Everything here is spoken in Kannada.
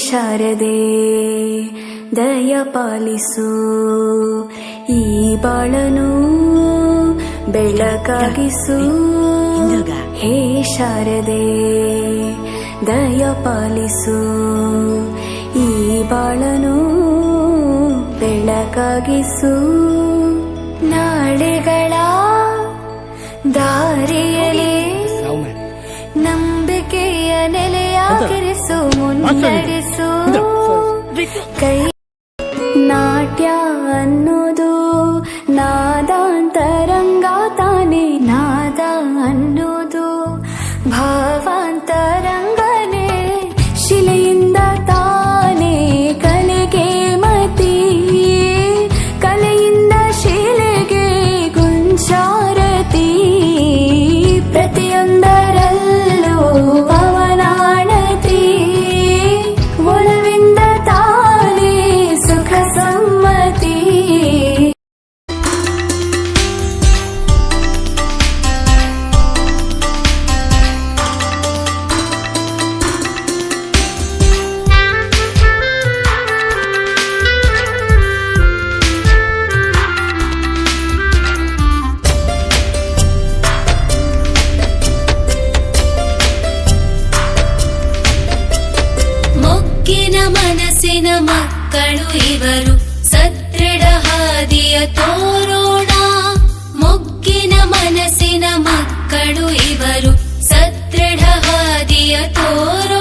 ಶಾರದೆ ದಯ ಪಾಲಿಸು, ಈ ಬಾಳನು ಬೆಳಕಾಗಿಸು. ಹೇ ಶಾರದೆ ದಯ ಪಾಲಿಸು, ಈ ಬಾಳನು ಬೆಳಕಾಗಿಸು. ನಾಳೆಗಳ ದಾರಿಯಲ್ಲಿ ನಂಬಿಕೆಯ ನೆಲೆಯಾಗಿರಿಸು, ಮುನ್ನಡೆಸು. ಕೈ ನಾಟ್ಯ ಅನ್ನೋದು ನಾದಾಂತರಂಗ ತಾನೆ, ನಾದ ಅನ್ನೋದು ಭಾವಾಂತರಂಗನೇ. ಶಿಲೆಯಿಂದ ತಾನೇ ಕಲೆಗೆ ಮತಿ, ಕಲೆಯಿಂದ ಶಿಲೆಗೆ ಗುಂಚಾರತಿ. ಪ್ರತಿಯೊಂದರಲ್ಲೂ ಅವನಾಣತಿ, ಒಲವಿಂದ ತಾನೇ ಸುಖ ಸಮ್ಮತಿ. ಮನಸ್ಸಿನ ಮಕ್ಕಳು ಇವರು, ಸದೃಢ ಹಾದಿಯ ತೋರೋಣ. ಮೊಗ್ಗಿನ ಮನಸ್ಸಿನ ಮಕ್ಕಳು ಇವರು, ಸದೃಢ ಹಾದಿಯ ತೋರೋಣ.